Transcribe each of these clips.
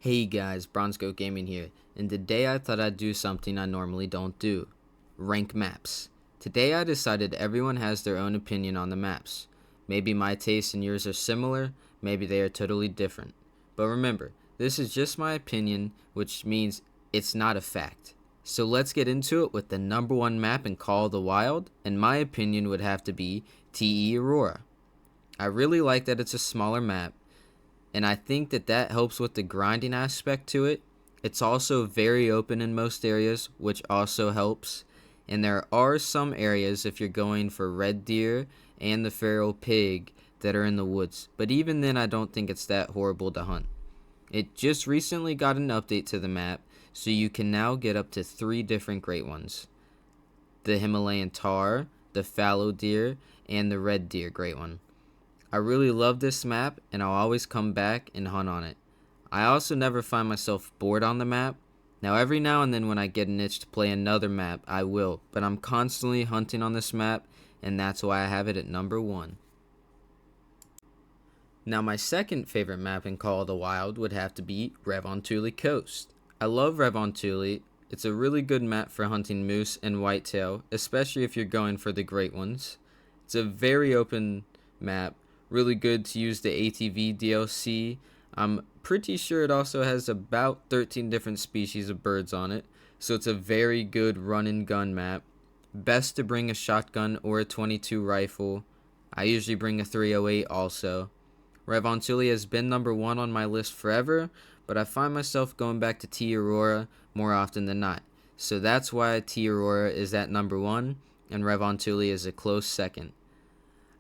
Hey guys, Bronzego Gaming here, and today I thought I'd do something I normally don't do. Rank maps. Today I decided everyone has their own opinion on the maps. Maybe my taste and yours are similar, maybe they are totally different. But remember, this is just my opinion, which means it's not a fact. So let's get into it with the number one map in Call of the Wild, and my opinion would have to be TE Aurora. I really like that it's a smaller map, and I think that helps with the grinding aspect to it. It's also very open in most areas, which also helps. And there are some areas, if you're going for red deer and the feral pig, that are in the woods. But even then, I don't think it's that horrible to hunt. It just recently got an update to the map, so you can now get up to 3 different great ones: the Himalayan tahr, the fallow deer, and the red deer great one. I really love this map, and I'll always come back and hunt on it. I also never find myself bored on the map. Now every now and then when I get an itch to play another map, I will, but I'm constantly hunting on this map, and that's why I have it at number 1. Now my second favorite map in Call of the Wild would have to be Revontuli Coast. I love Revontuli. It's a really good map for hunting moose and whitetail, especially if you're going for the great ones. It's a very open map, really good to use the ATV DLC. I'm pretty sure it also has about 13 different species of birds on it, so it's a very good run and gun map. Best to bring a shotgun or a 22 rifle. I usually bring a 308 also. Revontuli has been number 1 on my list forever, but I find myself going back to T Aurora more often than not. So that's why T Aurora is at number 1 and Revontuli is a close second.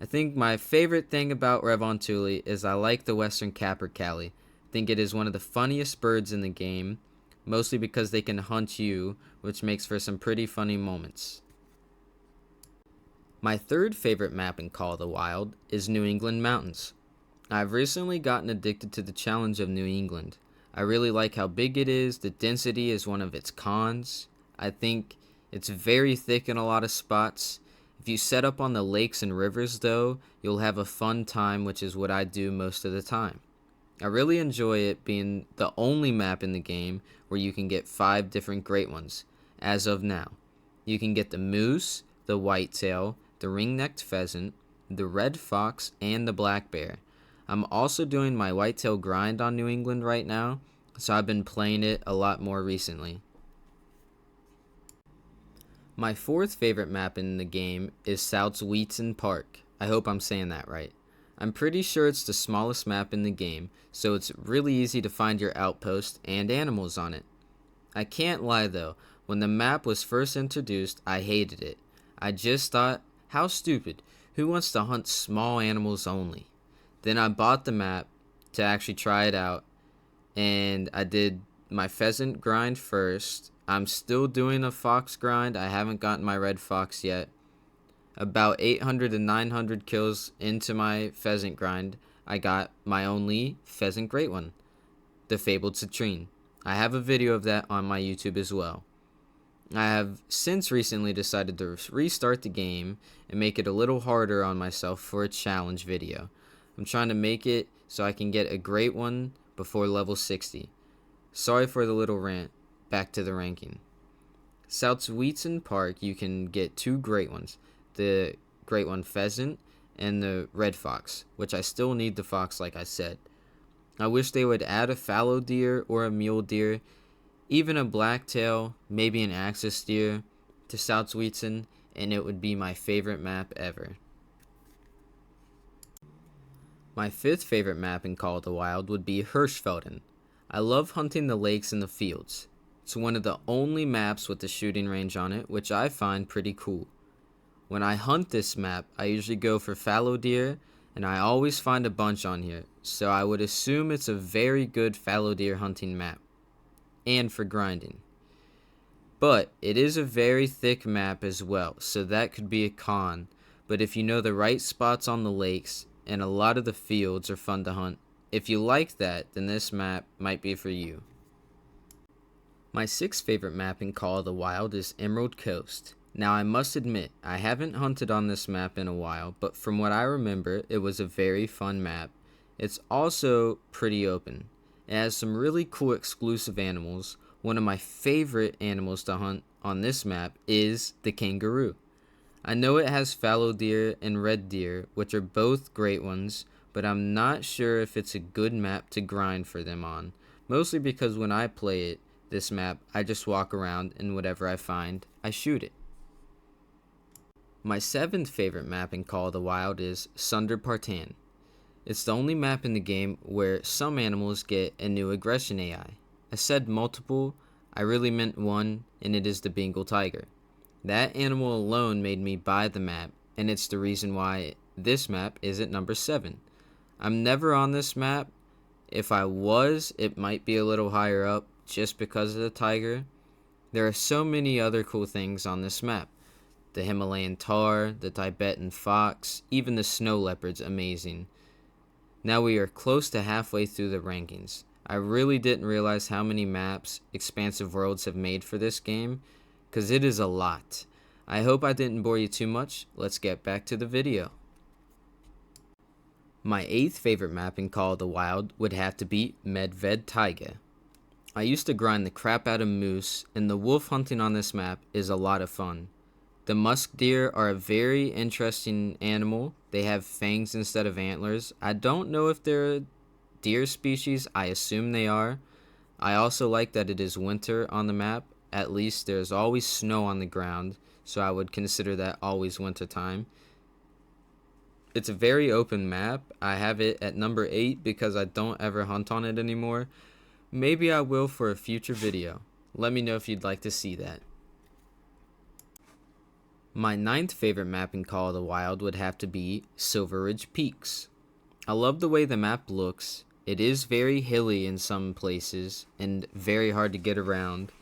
I think my favorite thing about Revontuli is I like the western capercaillie. I think it is one of the funniest birds in the game, mostly because they can hunt you, which makes for some pretty funny moments. My third favorite map in Call of the Wild is New England Mountains. I've recently gotten addicted to the challenge of New England. I really like how big it is. The density is one of its cons. I think it's very thick in a lot of spots. If you set up on the lakes and rivers though, you'll have a fun time, which is what I do most of the time. I really enjoy it being the only map in the game where you can get 5 different great ones, as of now. You can get the moose, the whitetail, the ring-necked pheasant, the red fox, and the black bear. I'm also doing my whitetail grind on New England right now, so I've been playing it a lot more recently. My fourth favorite map in the game is Southweetson Park. I hope I'm saying that right. I'm pretty sure it's the smallest map in the game, so it's really easy to find your outpost and animals on it. I can't lie though, when the map was first introduced, I hated it. I just thought, how stupid, who wants to hunt small animals only? Then I bought the map to actually try it out, and I did my pheasant grind first. I'm still doing a fox grind. I haven't gotten my red fox yet. About 800 to 900 kills into my pheasant grind, I got my only pheasant great one, the fabled citrine. I have a video of that on my YouTube as well. I have since recently decided to restart the game and make it a little harder on myself for a challenge video. I'm trying to make it so I can get a great one before level 60. Sorry for the little rant. Back to the ranking. Southweetson Park, you can get 2 great ones. The great one pheasant and the red fox, which I still need the fox like I said. I wish they would add a fallow deer or a mule deer, even a blacktail, maybe an axis deer to Southweetson, and it would be my favorite map ever. My fifth favorite map in Call of the Wild would be Hirschfelden. I love hunting the lakes and the fields. It's one of the only maps with a shooting range on it, which I find pretty cool. When I hunt this map, I usually go for fallow deer, and I always find a bunch on here, so I would assume it's a very good fallow deer hunting map, and for grinding. But it is a very thick map as well, so that could be a con, but if you know the right spots on the lakes, and a lot of the fields are fun to hunt, if you like that, then this map might be for you. My sixth favorite map in Call of the Wild is Emerald Coast. Now I must admit, I haven't hunted on this map in a while, but from what I remember, it was a very fun map. It's also pretty open. It has some really cool exclusive animals. One of my favorite animals to hunt on this map is the kangaroo. I know it has fallow deer and red deer, which are both great ones, but I'm not sure if it's a good map to grind for them on. Mostly because when I play this map, I just walk around and whatever I find, I shoot it. My 7th favorite map in Call of the Wild is Sunder Partan. It's the only map in the game where some animals get a new aggression AI. I said multiple, I really meant one, and it is the Bengal tiger. That animal alone made me buy the map, and it's the reason why this map is at number 7. I'm never on this map. If I was, it might be a little higher up just because of the tiger. There are so many other cool things on this map. The Himalayan tahr, the Tibetan fox, even the snow leopard's amazing. Now we are close to halfway through the rankings. I really didn't realize how many maps Expansive Worlds have made for this game, because it is a lot. I hope I didn't bore you too much. Let's get back to the video. My 8th favorite map in Call of the Wild would have to be Medved Taiga. I used to grind the crap out of moose, and the wolf hunting on this map is a lot of fun. The musk deer are a very interesting animal. They have fangs instead of antlers. I don't know if they're a deer species. I assume they are. I also like that it is winter on the map. At least there's always snow on the ground, so I would consider that always winter time. It's a very open map. I have it at number 8 because I don't ever hunt on it anymore. Maybe I will for a future video. Let me know if you'd like to see that. My 9th favorite map in Call of the Wild would have to be Silver Ridge Peaks. I love the way the map looks. It is very hilly in some places and very hard to get around,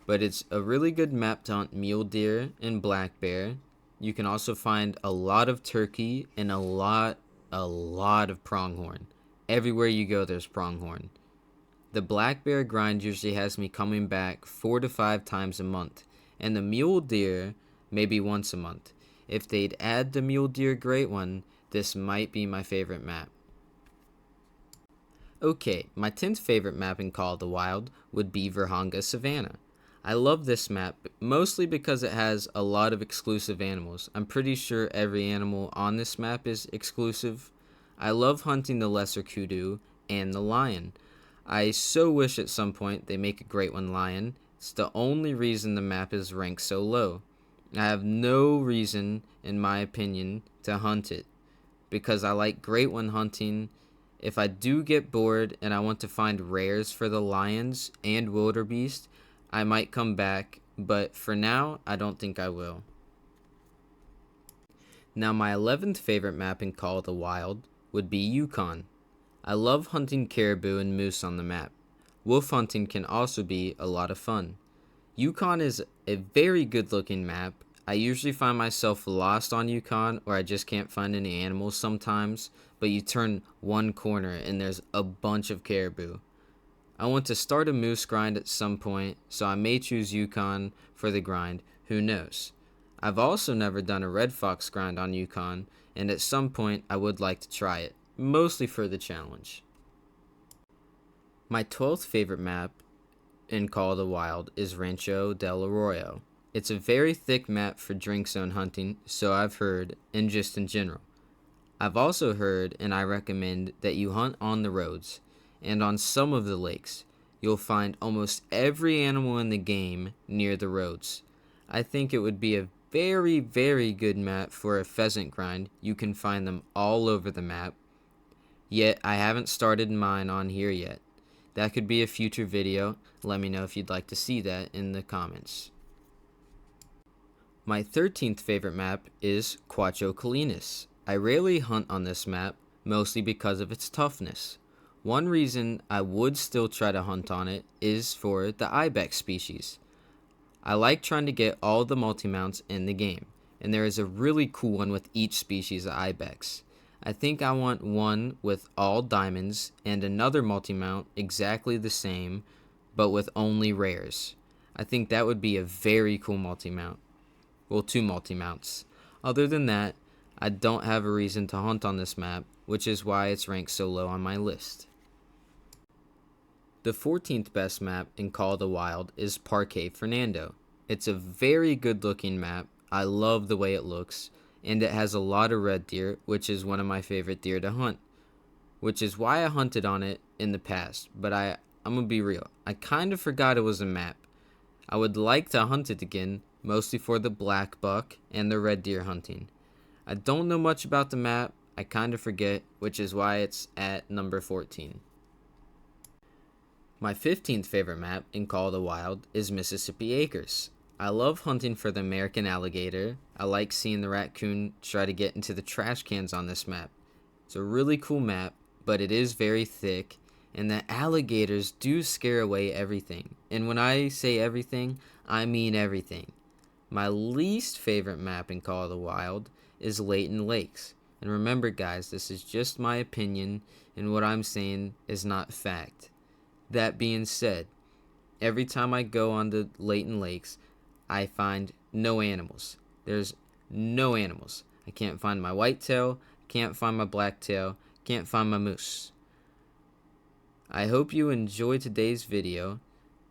but it's a really good map to hunt mule deer and black bear. You can also find a lot of turkey and a lot of pronghorn. Everywhere you go, there's pronghorn. The black bear grind usually has me coming back 4 to 5 times a month, and the mule deer maybe once a month. If they'd add the mule deer great one, this might be my favorite map. Okay, my 10th favorite map in Call of the Wild would be Virhanga Savannah. I love this map mostly because it has a lot of exclusive animals. I'm pretty sure every animal on this map is exclusive. I love hunting the lesser kudu and the lion. I so wish at some point they make a great one lion. It's the only reason the map is ranked so low. I have no reason, in my opinion, to hunt it, because I like great one hunting. If I do get bored and I want to find rares for the lions and wildebeest, I might come back, but for now, I don't think I will. Now my 11th favorite map in Call of the Wild would be Yukon. I love hunting caribou and moose on the map. Wolf hunting can also be a lot of fun. Yukon is a very good looking map. I usually find myself lost on Yukon, or I just can't find any animals sometimes, but you turn one corner and there's a bunch of caribou. I want to start a moose grind at some point, so I may choose Yukon for the grind, who knows. I've also never done a red fox grind on Yukon, and at some point I would like to try it, mostly for the challenge. My 12th favorite map in Call of the Wild is Rancho del Arroyo. It's a very thick map for drink zone hunting, so I've heard, and just in general. I've also heard, and I recommend, that you hunt on the roads, and on some of the lakes. You'll find almost every animal in the game near the roads. I think it would be a very, very good map for a pheasant grind. You can find them all over the map. Yet, I haven't started mine on here yet. That could be a future video. Let me know if you'd like to see that in the comments. My 13th favorite map is Cotw. I rarely hunt on this map, mostly because of its toughness. One reason I would still try to hunt on it is for the ibex species. I like trying to get all the multi-mounts in the game, and there is a really cool one with each species of ibex. I think I want one with all diamonds and another multi-mount exactly the same, but with only rares. I think that would be a very cool multi-mount. Well, 2 multi-mounts. Other than that, I don't have a reason to hunt on this map, which is why it's ranked so low on my list. The 14th best map in Call of the Wild is Parque Fernando. It's a very good looking map. I love the way it looks, and it has a lot of red deer, which is one of my favorite deer to hunt, which is why I hunted on it in the past. But I'm gonna be real, I kind of forgot it was a map. I would like to hunt it again, mostly for the black buck and the red deer hunting. I don't know much about the map, I kind of forget, which is why it's at number 14. My 15th favorite map in Call of the Wild is Mississippi Acres. I love hunting for the American alligator. I like seeing the raccoon try to get into the trash cans on this map. It's a really cool map, but it is very thick, and the alligators do scare away everything. And when I say everything, I mean everything. My least favorite map in Call of the Wild is Layton Lakes. And remember guys, this is just my opinion, and what I'm saying is not fact. That being said, every time I go on the Layton Lakes, I find no animals. There's no animals. I can't find my whitetail, can't find my blacktail, can't find my moose. I hope you enjoyed today's video.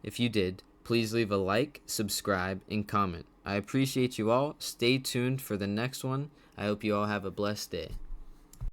If you did, please leave a like, subscribe, and comment. I appreciate you all. Stay tuned for the next one. I hope you all have a blessed day.